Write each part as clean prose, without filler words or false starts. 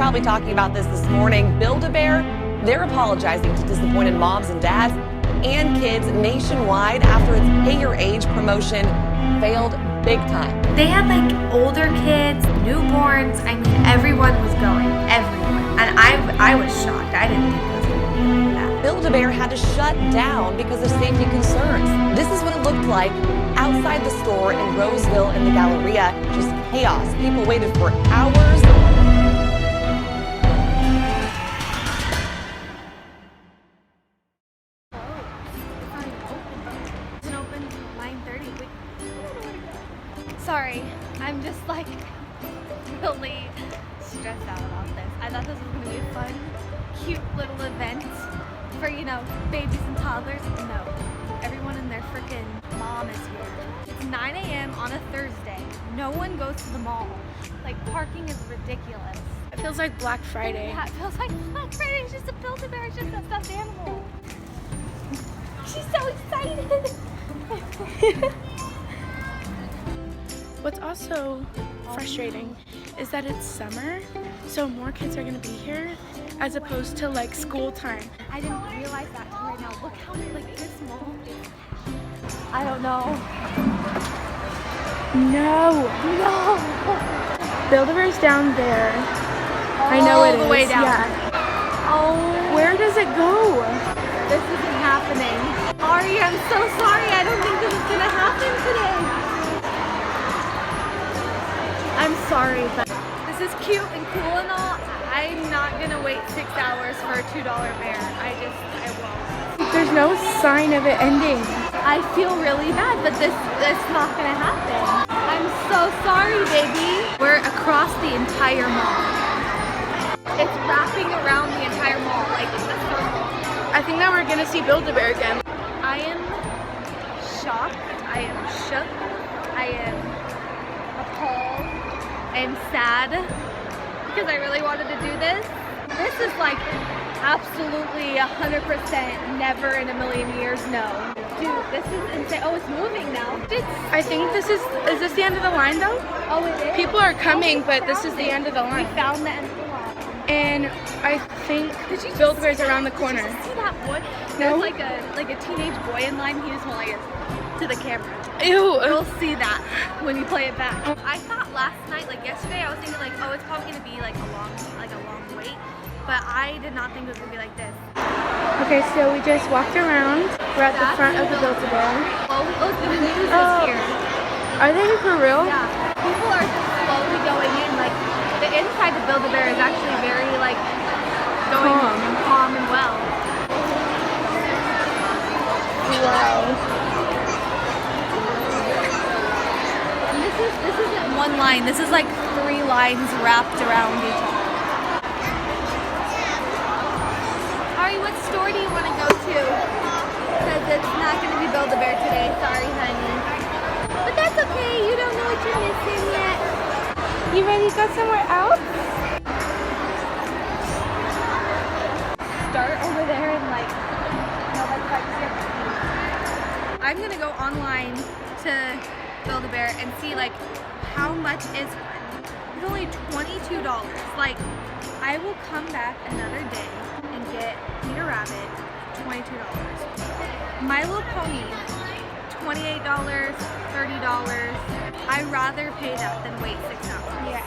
probably talking about this morning. Build-A-Bear, they're apologizing to disappointed moms and dads and kids nationwide after its Pay Your Age promotion failed big time. They had like older kids, newborns. I mean, everyone was going, everyone. And I was shocked. I didn't think it was going to be like that. Build-A-Bear had to shut down because of safety concerns. This is what it looked like outside the store in Roseville in the Galleria. Just chaos. People waited for hours. Sorry, I'm just like really stressed out about this. I thought this was going to be a fun, cute little event for, you know, babies and toddlers. No, everyone and their freaking mom is here. It's 9 a.m. on a Thursday. No one goes to the mall. Like, parking is ridiculous. It feels like Black Friday. Yeah, it feels like Black Friday. It's just a Build-A-Bear. It's just a stuffed animal. She's so excited. What's also frustrating is that it's summer, so more kids are gonna be here as opposed to like school time. I didn't realize that till right now. Look how like this mall is. I don't know. No. Build-A-Bear's down there. I know it is. All the way down. Yeah. Oh. Where does it go? This isn't happening. Ari, I'm so sorry. I don't think this is gonna happen today. I'm sorry, but this is cute and cool and all. I'm not gonna wait 6 hours for a $2 bear. I won't. There's no sign of it ending. I feel really bad, but that's not gonna happen. I'm so sorry, baby. We're across the entire mall. It's wrapping around the entire mall, like in a circle. I think that we're gonna see Build-A-Bear again. I am shocked. I am shook. I am appalled. I'm sad because I really wanted to do this. This is like absolutely 100% never in a million years no. Dude, this is insane. Oh, it's moving now. I think is this the end of the line though? Oh, it is? People are coming, but this is the end of the line. We found the end of the line. And I think Build-A-Bear's around the corner. Did you see that boy? No? There's like a teenage boy in line. He just went like to the camera. Ew. You'll see that when you play it back. I thought last night, like yesterday, I was thinking like, oh, it's probably gonna be like a long wait, but I did not think it was gonna be like this. Okay, so we just walked around. We're at the front of the Build-A-Bear. Oh, look, the news is here. Are they for real? Yeah. People are just slowly going in. Like the inside of Build-A-Bear is actually very like going calm and well. Wow. This isn't one line. This is like 3 lines wrapped around each other. Ari, what store do you want to go to? Because it's not going to be Build-A-Bear today. Sorry, honey. But that's okay. You don't know what you're missing yet. You ready to go somewhere else? Start over there and like, no, that's like I'm going to go online to Build-A-Bear and see like how much is one. It's only $22. Like, I will come back another day and get Peter Rabbit, $22. My Little Pony, $28, $30. I'd rather pay that than wait 6 hours. Yeah.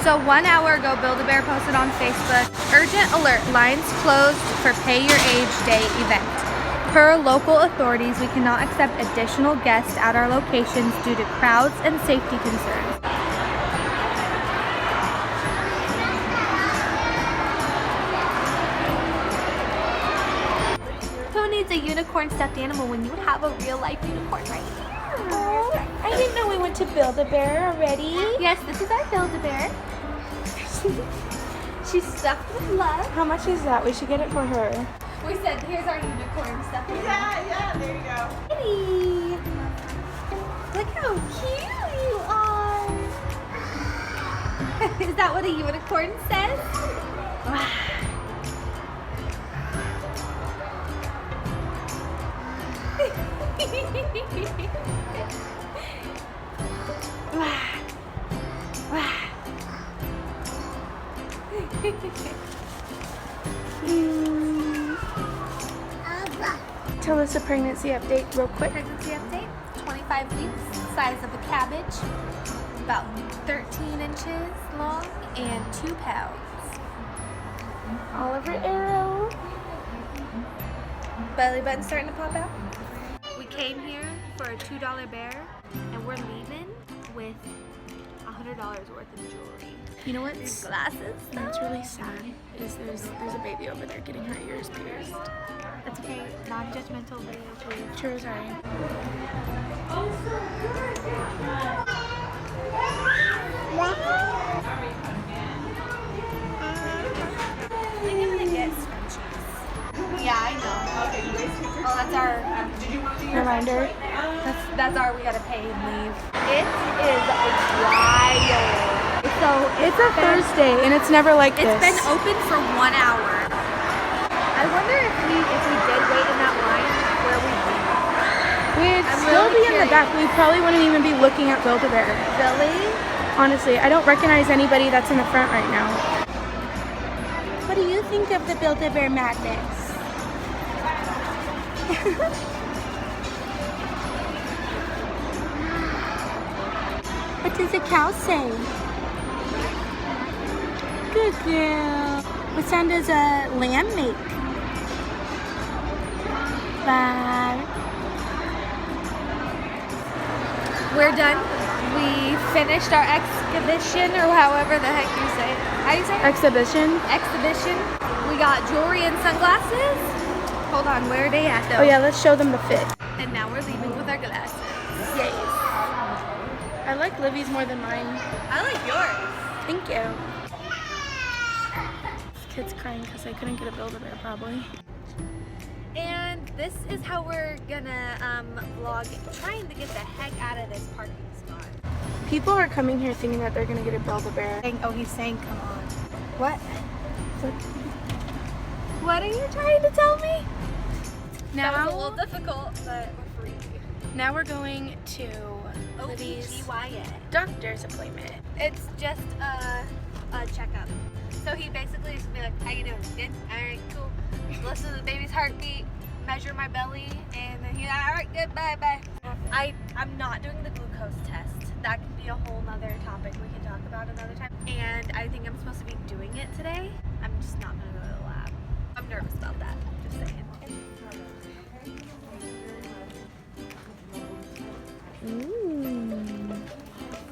So 1 hour ago, Build-A-Bear posted on Facebook, urgent alert, lines closed for Pay Your Age Day event. Per local authorities, we cannot accept additional guests at our locations due to crowds and safety concerns. Who needs a unicorn stuffed animal when you have a real life unicorn right here? Oh, I didn't know we went to Build-A-Bear already. Yes, this is our Build-A-Bear. She's stuffed with love. How much is that? We should get it for her. We said, here's our unicorn stuffed animal. Yeah, there you go. Kitty. Look how cute you are. Is that what a unicorn says? Tell us a pregnancy update real quick. Pregnancy update, 25 weeks, size of a cabbage, about 13 inches long, and 2 pounds. Oliver Arrow. Belly button starting to pop out. We came here for a $2 bear, and we're leaving with $100 worth of jewelry. You know what's Glasses. What's really sad is there's a baby over there getting her ears pierced. That's okay. Non-judgmental video, please. True, sorry. I think I'm gonna get scrunchies. Yeah, I know. Oh, that's our Reminder. that's our we gotta pay and leave. It is wild. So It's a Thursday and it's never like this. It's been open for 1 hour. I wonder if we did wait in that line, where we'd be. We'd I'm still really be in the back. We probably wouldn't even be looking at Build-A-Bear. Really? Honestly, I don't recognize anybody that's in the front right now. What do you think of the Build-A-Bear madness? What does the cow say? Good girl. What sound does a lamb make? Bye. We're done. We finished our exhibition, or however the heck you say it. How do you say it? Exhibition? Exhibition. We got jewelry and sunglasses. Hold on, where are they at though? Oh yeah, let's show them the fit. And now we're leaving with our glasses. Yes. I like Livy's more than mine. I like yours. Thank you. This kid's crying because I couldn't get a Build-A-Bear probably. And this is how we're gonna vlog trying to get the heck out of this parking spot. People are coming here thinking that they're gonna get a Build-A-Bear. Oh, he's saying come on. What? What are you trying to tell me? That was a little difficult, but we're free. Now we're going to Livy's OBGYN. doctor's appointment. It's just a checkup. So he basically is gonna be like, how you doing? Good? Alright, cool. Listen to the baby's heartbeat, measure my belly, and then he's like, alright, good, bye, bye. I'm not doing the glucose test. That can be a whole nother topic we can talk about another time. And I think I'm supposed to be doing it today. I'm just not gonna go to the lab. I'm nervous about that, just saying.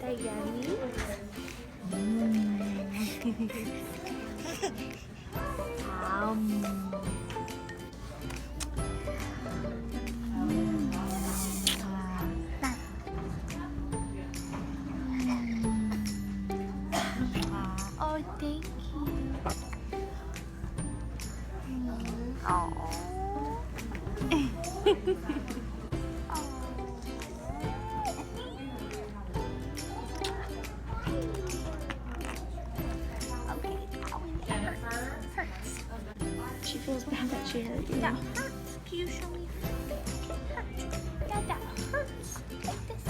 They yummy. Oh, thank you. She feels bad that she hurt you. That hurts. Can you show me? Hurts. Yeah, that hurts. Like this.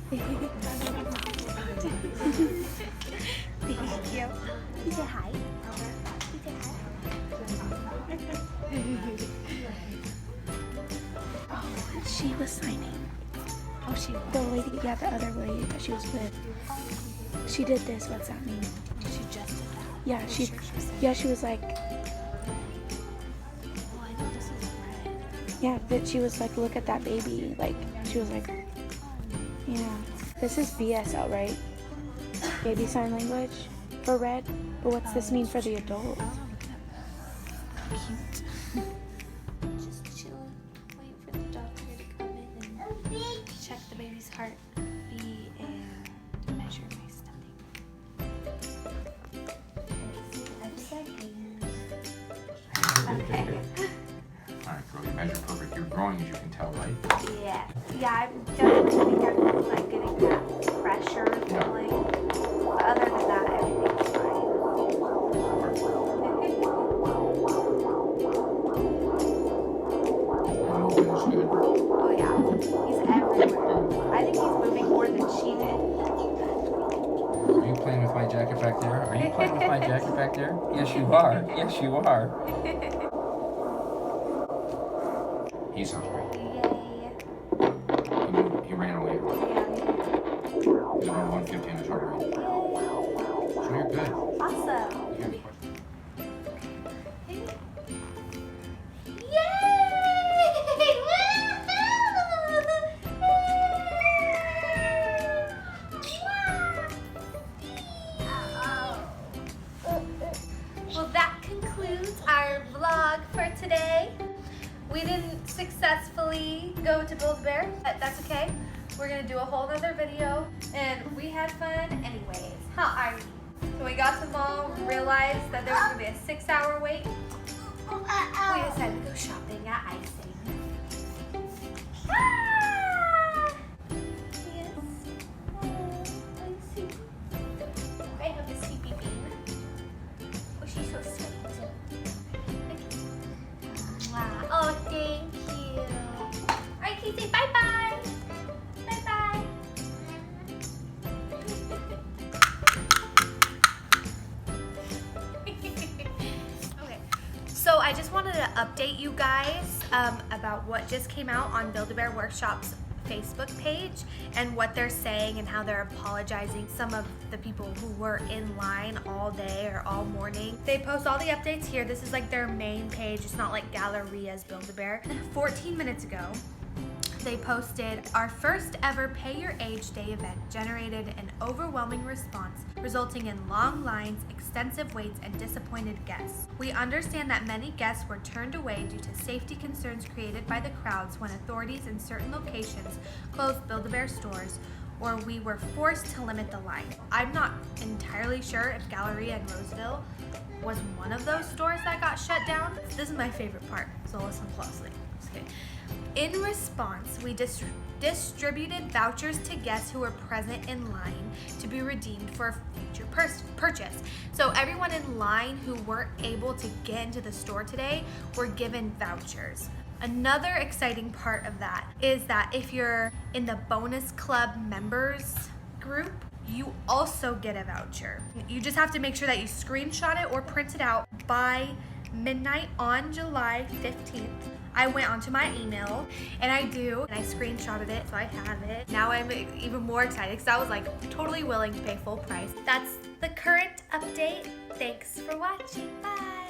Thank you. You say hi. You say hi. Oh, she was signing. Oh, she. The lady, yeah, the other lady that she was with. She did this. What's that mean? She just did that. Yeah, I'm she. sure she said. Yeah, she was like. Oh, I know this is red. Yeah, that she was like, look at that baby. Like, she was like, yeah. This is BSL, right? Baby sign language for red. But what's this mean for the adult? Cute. Just chilling, waiting for the doctor to come in and check the baby's heartbeat and measure my stomach. Okay. Alright, girl, you measure perfect. You're growing, as you can tell, right? Yeah. Yeah, I'm definitely think I'm like getting that pressure feeling. But other than that, everything's fine. And movement is good. Oh yeah, he's everywhere. I think he's moving more than she did. Are you playing with with my jacket back there? Are you playing with my jacket back there? Yes, you are. Yes, you are. He sounds great. Yay. He ran away. He was over 150 in his heart rate. So you're good. Awesome. You have a question? Well, that concludes our vlog for today. We didn't successfully go to Build-A-Bear, but that's okay. We're gonna do a whole other video, and we had fun anyways. Huh, Irene? So we got to the mall, realized that there was gonna be a 6-hour wait. We decided to go shopping at Icing. Ah! Yes. Icing. I have a sleepy bean. Oh, she's so sweet. Wow. Oh, thank you. All right, can you say bye-bye? Bye-bye. Okay, so I just wanted to update you guys about what just came out on Build-A-Bear Workshop's Facebook page and what they're saying and how they're apologizing. Some of the people who were in line all day or all morning. They post all the updates here. This is like their main page. It's not like Galleria's Build-A-Bear. 14 minutes ago, they posted, our first ever Pay Your Age Day event generated an overwhelming response, resulting in long lines, extensive waits, and disappointed guests. We understand that many guests were turned away due to safety concerns created by the crowds when authorities in certain locations closed Build-A-Bear stores, or we were forced to limit the line. I'm not entirely sure if Galleria in Roseville was one of those stores that got shut down. This is my favorite part, so listen closely. Just kidding. In response, we distributed vouchers to guests who were present in line to be redeemed for a future purchase. So everyone in line who weren't able to get into the store today were given vouchers. Another exciting part of that is that if you're in the bonus club members group, you also get a voucher. You just have to make sure that you screenshot it or print it out by midnight on July 15th. I went onto my email, and I screenshotted it, so I have it. Now I'm even more excited because I was like totally willing to pay full price. That's the current update. Thanks for watching. Bye.